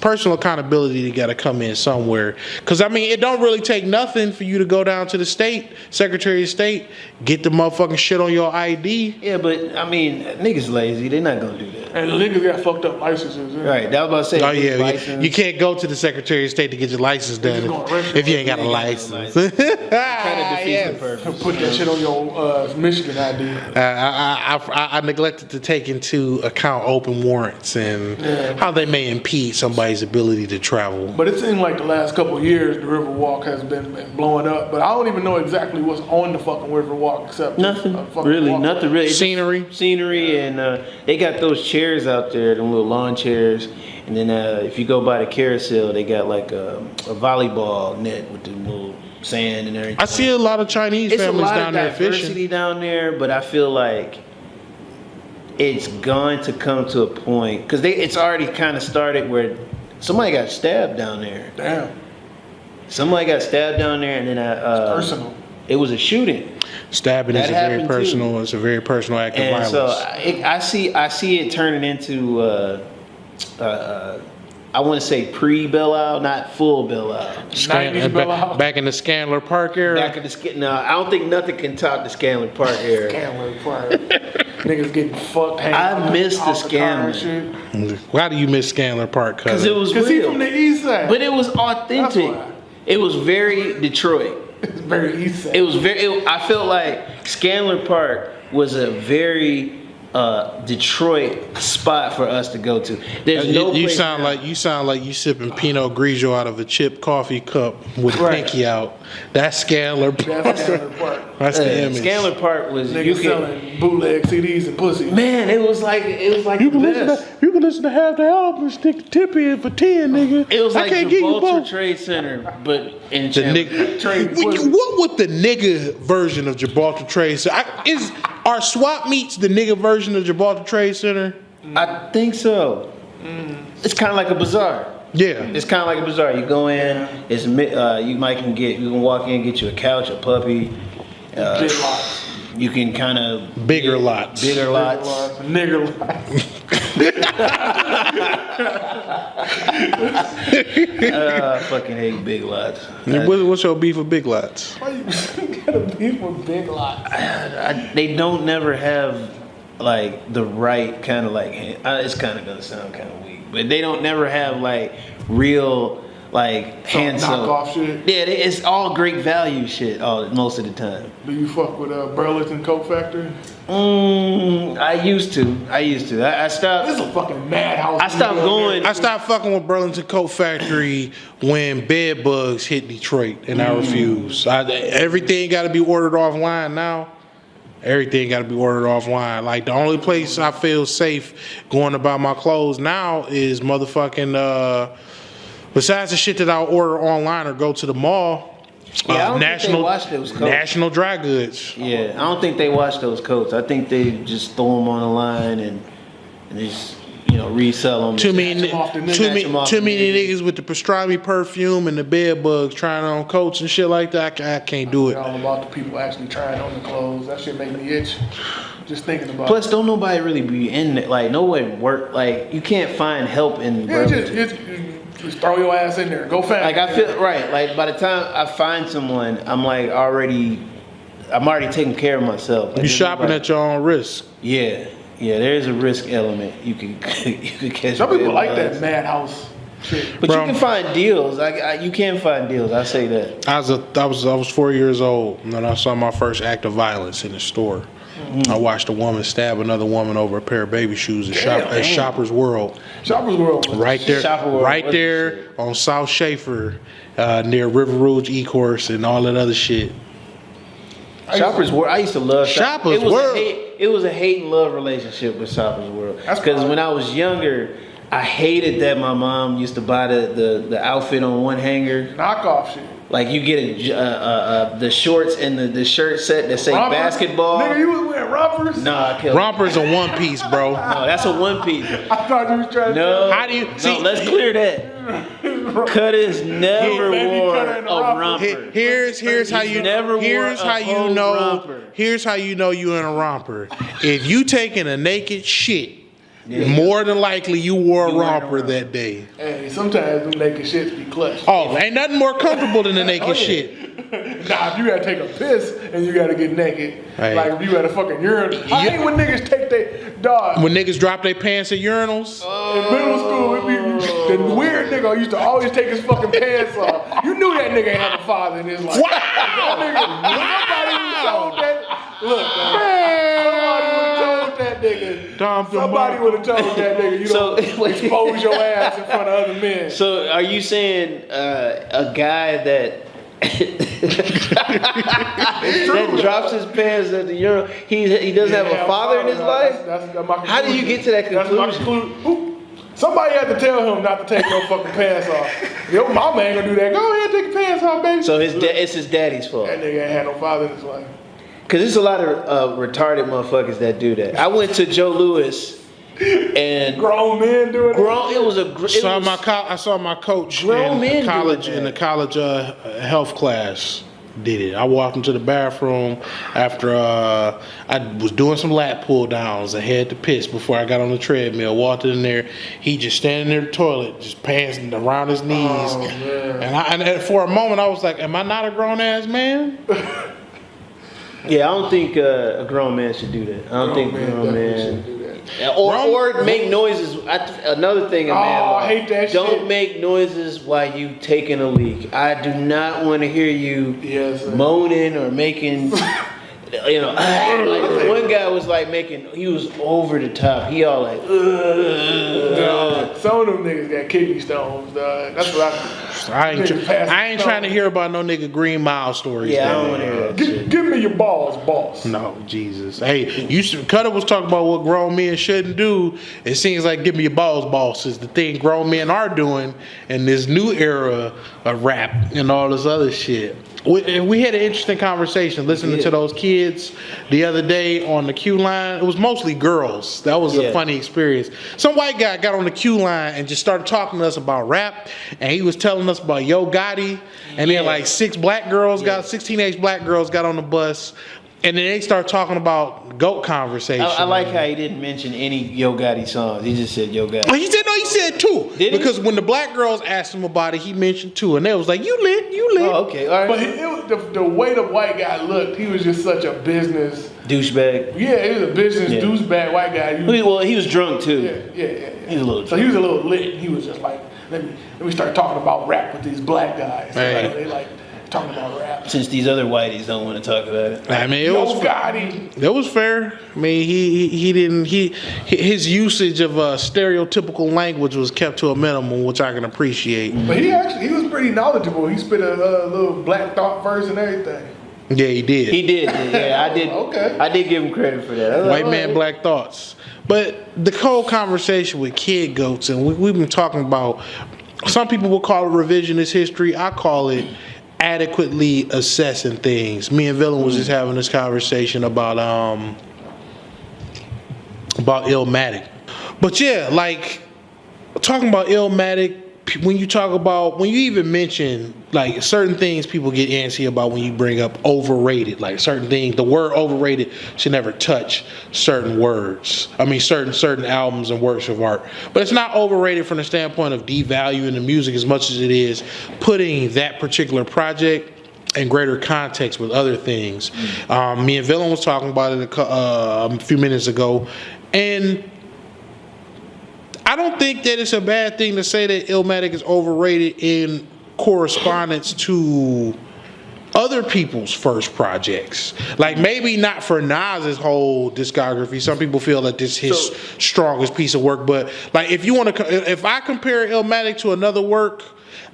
personal accountability got to come in somewhere. Because, I mean, it don't really take nothing for you to go down to the state, Secretary of State, get the motherfucking shit on your ID. Yeah, but I mean, niggas lazy. They're not gonna do that. And the niggas got fucked up licenses. Yeah. Right. That was about to say. Oh, yeah. license. You can't go to the Secretary of State to get your license done just gonna if you ain't got a You ain't license. got no Kind of defeats Yes. the purpose. Put that shit on your Michigan ID. I neglected to take into account open warrants and how they may impede somebody everybody's ability to travel. But it seemed like the last couple of years the Riverwalk has been blowing up. But I don't even know exactly what's on the fucking Riverwalk except Nothing fucking really, walkway. nothing really. Scenery, And they got those chairs out there, them little lawn chairs. And then if you go by the carousel, they got like a volleyball net with the little sand and everything. I see a lot of Chinese It's a families lot down of there diversity fishing. down there, but I feel like it's going to come to a point because it's already kind of started where somebody got stabbed down there. Damn. Somebody got stabbed down there, and then Personal. it was a shooting. Stabbing That is a very happened too. personal. It's a very personal act of And violence. so I see it turning into I want to say pre-Belle, not full Belle. 90s Belle. Back in the Scanlor Park era. Back in the no, I don't think nothing can top the Scanlon Park era. Scanlon Park. Niggas getting fucked. I miss the off car and Scanlon. shit. Why do you miss Scanlor Park? Because it was Cause he real, from the east side. but it was authentic. That's why. It was very Detroit. It's very east side. It was very. I felt like Scanlon Park was a very Detroit spot for us to go to. There's no you place sound now. like you sipping Pinot Grigio out of a chipped coffee cup with a Right. pinky out. That's Scanlor. That's Scanlon Park. That's the image. Scanlon Park was you Niggas could, selling bootleg CDs and pussy. man. It was like You the can best. listen to half the album and stick the tip in for 10, nigga. It was I like can't give you Gibraltar both. Trade Center, but in The Chandler. nigga, Trade pussy. what would the nigga version of Gibraltar Trade Center? Are swap meets the nigga version of Gibraltar Trade Center? I think so. It's kind of like a bazaar. Yeah. It's kind of like a bazaar. You go in. It's you can walk in, get you a couch, a puppy. Big lots. You can kind of Bigger lots. Bigger lots. Nigger lots. I fucking hate big lots. What's your beef with Big Lots? Why you gotta beef with big lots? They don't never have like the right kind of like. It's kind of gonna sound kind of weak, but they don't never have like real like handsome knockoff shit. Yeah, it's all great value shit. Most of the time. Do you fuck with Burlington Coat Factory? I used to. I stopped. This is a fucking madhouse. I stopped going. I stopped fucking with Burlington Coat Factory when bed bugs hit Detroit, and I refuse. Everything got to be ordered offline now. Everything got to be ordered offline. Like the only place I feel safe going to buy my clothes now is motherfucking. Besides the shit that I'll order online or go to the mall. Yeah, I don't think they wash those coats. National Dry Goods. Yeah, I don't think they wash those coats. I think they just throw them on the line and they just resell them. Too many off the niggas. Snatch 'em off the niggas with the pastrami perfume and the bed bugs trying on coats and shit like that. I can't do it. All about the people actually trying on the clothes. That shit make me itch. Just thinking about Plus, don't nobody really be in it. Like, no one work. Like, you can't find help in it. Yeah, Burlington. just throw your ass in there. Go fast. Like, I feel right. Like, by the time I find someone, I'm already taking care of myself. Like, You shopping at your own risk. Yeah, there's a risk element. You can catch. Some people bed like bugs. that madhouse shit. But Bro. you can find deals. You can find deals. I say that. I was 4 years old and I saw my first act of violence in the store. I watched a woman stab another woman over a pair of baby shoes at Shoppers World. Shoppers World. Was Right there, Shopper World right was the there shit. on South Schaefer, near River Rouge E-Course and all that other shit. Shoppers World. I used to love Shoppers it was World. It was a hate and love relationship with Shoppers World. That's Because fine. when I was younger, I hated that my mom used to buy the outfit on one hanger. knockoff shit. Like you get the shorts and the shirt set that say Rompers? basketball. Nigga, you was wearing rompers? Nah, I killed. Romper's a one piece, bro. No, that's a one piece. I thought you was trying No. How do you- see- No, let's clear that. Cutters never baby wore Cutter and a a romper. romper. Here's how He's you never wore here's a how you whole know romper. here's how you know you in a romper. If you taking a naked shit, more than likely you wore a You wearing a romper romper. that day. Hey, sometimes them naked shits be clutch. Oh, ain't nothing more comfortable than the naked shit. Nah, if you gotta take a piss and you gotta get naked, Hey. like if you at a fucking urinal. I hate when niggas take their dog. When niggas drop their pants at urinals, In middle school, it be the weird nigga used to always take his fucking pants off. You knew that nigga ain't have a father in his life. That nigga, somebody told that. Look, man, somebody told that nigga. Dom Somebody would have told that nigga, you don't expose your ass in front of other men. So are you saying a guy that that drops his pants at the urinal, he doesn't have a father in his life? That's my How do you get to that conclusion? Somebody had to tell him not to take no fucking pants off. Your mama ain't gonna do that. Go ahead, take your pants off, baby. So it's his daddy's fault. That nigga ain't had no father in his life. Cause there's a lot of retarded motherfuckers that do that. I went to Joe Louis and grown men doing it. It was a. I saw my coach grown men in the college health class did it. I walked into the bathroom after I was doing some lat pull downs. I had to piss before I got on the treadmill. Walked in there, he just standing near the toilet, just pants around his knees. Oh, man. And for a moment, I was like, "Am I not a grown ass man?" Yeah, I don't think a grown man should do that. I don't think a grown man. Or make noises. Another thing, a man. I hate that don't shit. make noises while you taking a leak. I do not want to hear you moaning or making. You know, like one guy was like he was over the top. He all like, some of them niggas got kidney stones, dog. That's what I ain't trying to hear about no nigga Green Mile stories. Yeah, I don't want to hear that shit. Give me your balls, boss. No, Jesus. Hey, Cutter was talking about what grown men shouldn't do. It seems like give me your balls, boss is the thing grown men are doing in this new era of rap and all this other shit. We had an interesting conversation listening to those kids the other day on the queue line. It was mostly girls. That was a funny experience. Some white guy got on the queue line and just started talking to us about rap, and he was telling us about Yo Gotti, and then like 16 black girls got on the bus. And then they start talking about GOAT conversation. I like how he didn't mention any Yo Gotti songs. He just said Yo Gotti. Oh, he said two. Did he? Because when the black girls asked him about it, he mentioned two. And they was like, you lit. Oh, okay. All right. But it was the way the white guy looked, he was just such a business douchebag. Yeah, he was a business douchebag white guy. Well, he was drunk too. Yeah. He was a little drunk. So he was a little lit. He was just like, let me start talking about rap with these black guys. Hey. They like talking about rap. Since these other whiteys don't want to talk about it. I mean, it was fair. I mean, his usage of stereotypical language was kept to a minimum, which I can appreciate. But he was pretty knowledgeable. He spit a little Black Thought verse and everything. Yeah, he did. Yeah, I did. Okay. I did give him credit for that. White man, black thoughts. But the whole conversation with kid goats, and we've been talking about, some people will call it revisionist history. I call it adequately assessing things. Me and Villain was just having this conversation about Illmatic. But yeah, like talking about Illmatic, when you even mention like certain things, people get antsy about when you bring up overrated. Like certain things, the word overrated should never touch certain words. I mean, certain albums and works of art. But it's not overrated from the standpoint of devaluing the music as much as it is putting that particular project in greater context with other things. Me and Villain was talking about it a few minutes ago, and I don't think that it's a bad thing to say that Illmatic is overrated in correspondence to other people's first projects. Like maybe not for Nas's whole discography. Some people feel that this is his strongest piece of work. But like if I compare Illmatic to another work,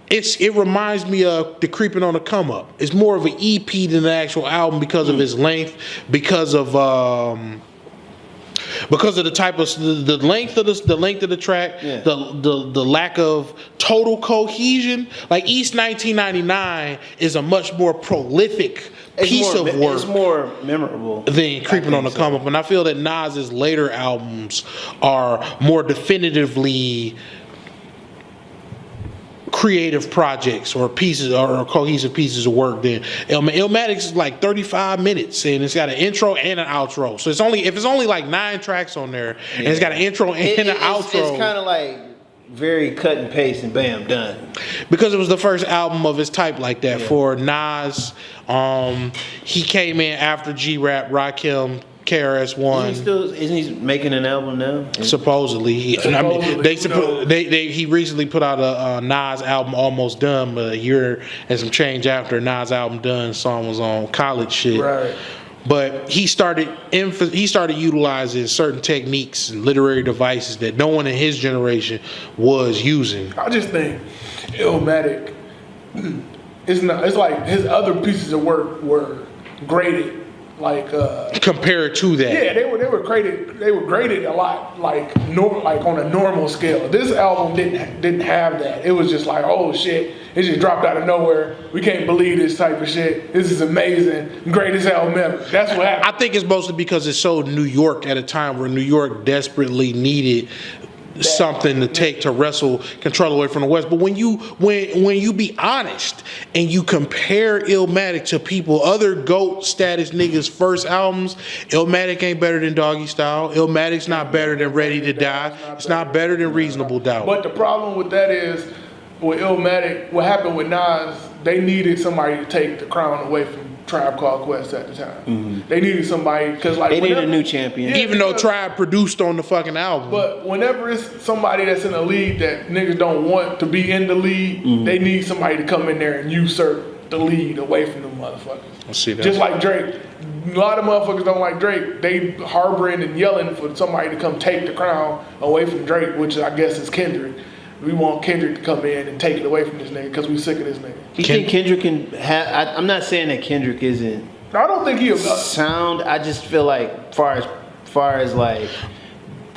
it reminds me of The Creeping on the Come Up. It's more of an EP than an actual album because of its length, because of the type of the length of the track, the lack of total cohesion. Like East 1999 is a much more prolific piece of work. It's more memorable than Creeping on the Come Up, and I feel that Nas's later albums are more definitively creative projects or pieces or cohesive pieces of work. Then Illmatic is like 35 minutes and it's got an intro and an outro. So if it's only like 9 tracks on there and it's got an intro and an outro. It's kind of like very cut and paste and bam, done. Because it was the first album of its type like that for Nas. He came in after G-Rap, Rakim, KRS-One. Isn't he making an album now? Supposedly. He recently put out a Nas album, Almost Done, but a year and some change after Nas album done, song was on college shit. Right. but he started utilizing certain techniques and literary devices that no one in his generation was using. I just think Illmatic, it's like his other pieces of work were graded like Compared to that, yeah, they were graded a lot like on a normal scale. This album didn't have that. It was just like, oh shit, it just dropped out of nowhere. We can't believe this type of shit. This is amazing, greatest album ever. That's what happened. I think it's mostly because it's so New York at a time where New York desperately needed something to wrestle control away from the West. But when you be honest and you compare Illmatic to other GOAT status niggas' first albums, Illmatic ain't better than Doggy Style. Illmatic's not better than Ready to Die. It's not better than Reasonable Doubt. But the problem with that is, with Illmatic, what happened with Nas, they needed somebody to take the crown away from Tribe Called Quest at the time. Mm-hmm. They needed somebody, because like they needed a new champion. Yeah, Even though Tribe produced on the fucking album. But whenever it's somebody that's in a league that niggas don't want to be in the league, they need somebody to come in there and usurp the lead away from them motherfuckers. I see that. Just like Drake. A lot of motherfuckers don't like Drake. They harboring and yelling for somebody to come take the crown away from Drake, which I guess is Kendrick. We want Kendrick to come in and take it away from this nigga because we sick of this nigga. You think Kendrick can have? I'm not saying that Kendrick isn't I don't think he sound. I just feel like far as like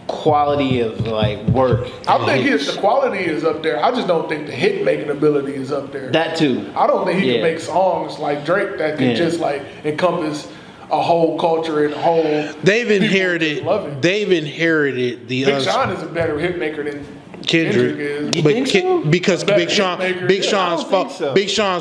quality of like work. I think the quality is up there. I just don't think the hit making ability is up there. That too. I don't think he can make songs like Drake that can just like encompass a whole culture and a whole. They've inherited the. Big Sean is a better hit maker than Kendrick is. You think so? Because Big Sean's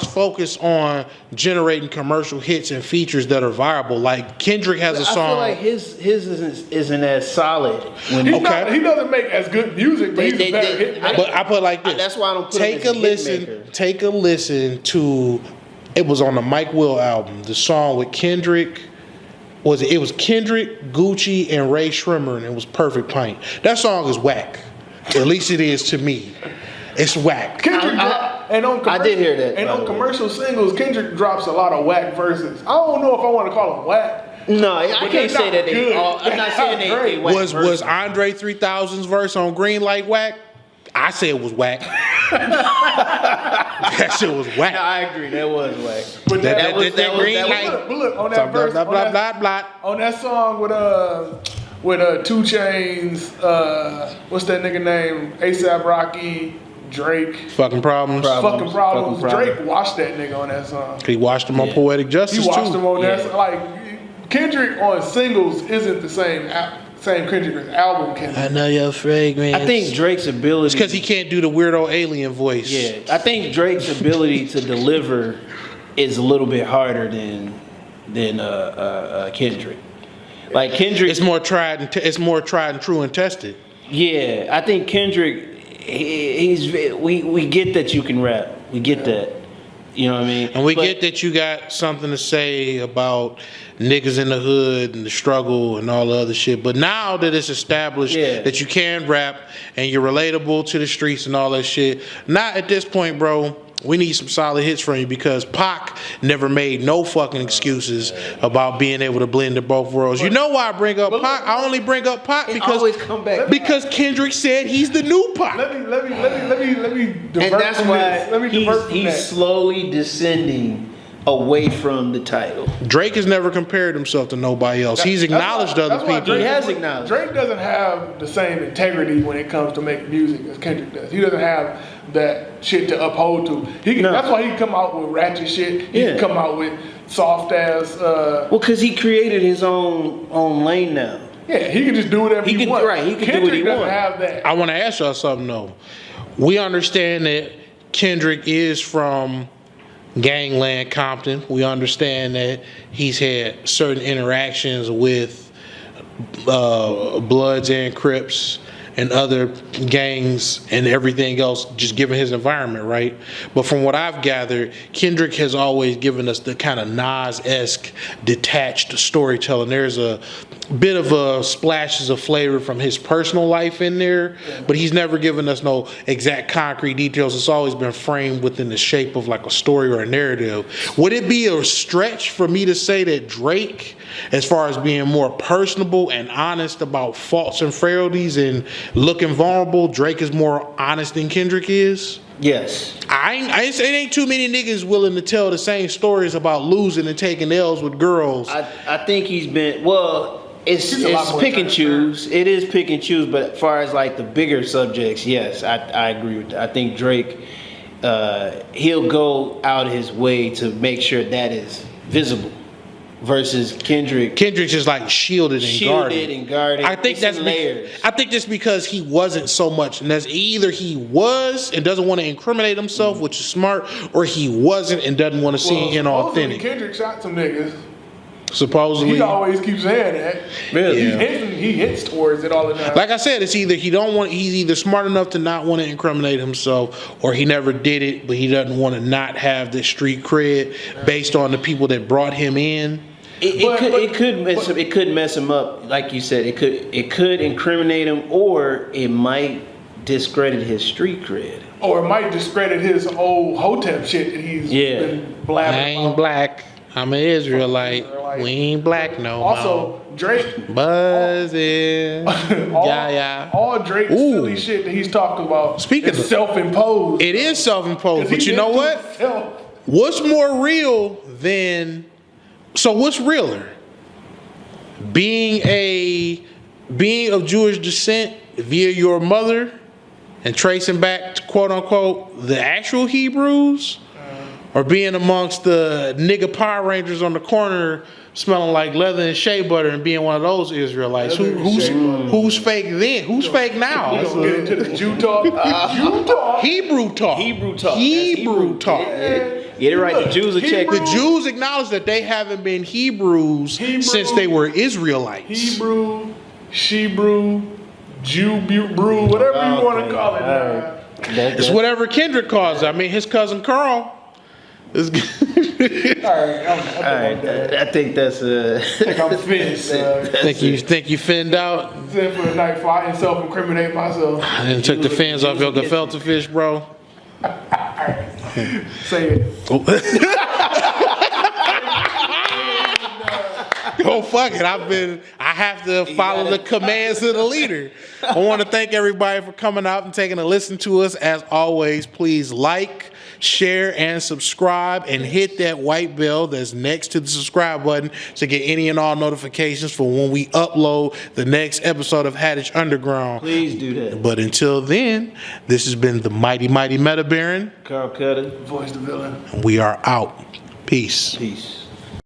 focus on generating commercial hits and features that are viable. Like Kendrick has a song. I feel like his isn't as solid. When He doesn't make as good music, but he's a better hit maker. But I put it like this. That's why I don't put take him a as a listen. hit maker. Take a listen to. It was on the Mike Will album. The song with Kendrick. It was Kendrick, Gucci, and Ray Shrimmer, and it was Perfect Pint. That song is whack. At least it is to me. It's whack. I did hear that. And on commercial singles, Kendrick drops a lot of whack verses. I don't know if I want to call them whack. No, I can't say that they all. I'm not saying they whack Was verses. Andre 3000's verse on Green Light whack? I say it was whack. That shit was whack. No, I agree. That was whack. But that Green Light. But look, on that verse, on that song with 2 Chainz, what's that nigga name? A$AP Rocky, Drake. Fucking problems. Fucking problems. Drake watched that nigga on that song. He watched him on Poetic Justice He watched too. him on that song. Like, Kendrick on singles isn't the same Kendrick as album Kendrick. I know your fragrance. I think Drake's ability. It's because he can't do the weirdo alien voice. Yeah, I think Drake's ability to deliver is a little bit harder than Kendrick. Like Kendrick, It's more tried and true and tested. yeah, I think Kendrick. We get that you can rap. We get that. You know what I mean? And we get that you got something to say about niggas in the hood and the struggle and all the other shit. But now that it's established that you can rap and you're relatable to the streets and all that shit, not at this point, bro. We need some solid hits from you because Pac never made no fucking excuses about being able to blend to both worlds. You know why I bring up Pac? I only bring up Pac because Kendrick said he's the new Pac. Let me divert and that's from why this. Let me divert from he's that. slowly descending away from the title. Drake has never compared himself to nobody else. He's acknowledged other people. He has acknowledged. Drake doesn't have the same integrity when it comes to making music as Kendrick does. He doesn't have that shit to uphold to. That's why he can come out with ratchet shit. He can come out with soft ass. Well, because he created his own lane now. Yeah, he can just do whatever he wants. Right, he can Kendrick do what he doesn't wants. have that. I want to ask y'all something though. We understand that Kendrick is from Gangland, Compton. We understand that he's had certain interactions with Bloods and Crips and other gangs and everything else, just given his environment, right? But from what I've gathered, Kendrick has always given us the kind of Nas-esque detached storytelling. There's a bit of a splashes of flavor from his personal life in there, but he's never given us no exact concrete details. It's always been framed within the shape of like a story or a narrative. Would it be a stretch for me to say that Drake, as far as being more personable and honest about faults and frailties and looking vulnerable, Drake is more honest than Kendrick is? Yes. It ain't too many niggas willing to tell the same stories about losing and taking L's with girls. I think he's been, well, it's more pick and choose. It is pick and choose, but as far as like the bigger subjects, yes, I agree with that. I think Drake, he'll go out his way to make sure that is visible. Versus Kendrick's just like shielded and guarded. I think that's layers. I think that's because he wasn't so much, and that's either he was and doesn't want to incriminate himself, which is smart, or he wasn't and doesn't want to seem inauthentic. Kendrick shot some niggas. Supposedly, he always keeps saying that. Really? Yeah. He hits towards it all the time. Like I said, it's either he's either smart enough to not want to incriminate himself, or he never did it, but he doesn't want to not have the street cred based on the people that brought him in. It could mess him up, like you said. It could incriminate him, or it might discredit his street cred. Or it might discredit his whole Hotep shit that he's been blabbing. I ain't black. I'm an Israelite. We ain't black no more. Also, Drake buzzing. All Drake's silly shit that he's talking about. Speaking is of self-imposed. It is self-imposed, but you know what? What's more real than? So what's realer? Being of Jewish descent via your mother and tracing back to quote unquote the actual Hebrews, or being amongst the nigga Power Rangers on the corner smelling like leather and shea butter and being one of those Israelites? Who's fake then? Who's fake now? Let's get into the Jew talk. Jew talk. Hebrew talk. Hebrew talk. Get it right. The Jews are checking. The Jews acknowledge that they haven't been Hebrews since they were Israelites. Hebrew, Shebrew, Jew, brew, whatever you want to call it. It's whatever Kendrick calls it. I mean, his cousin Karl. All right, I think that's I think I'm finished. Think you finned out? For the night before I didn't self-incriminate myself. And took the fins off your gefilte fish, bro. Say it. Oh fuck it! I have to follow the commands of the leader. I want to thank everybody for coming out and taking a listen to us. As always, please like, share, and subscribe, and hit that white bell that's next to the subscribe button to get any and all notifications for when we upload the next episode of HattageUnderground. Please do that. But until then, this has been the mighty METABaron, Karl Kutta, VOICEtheVillain. and we are out. Peace. peace.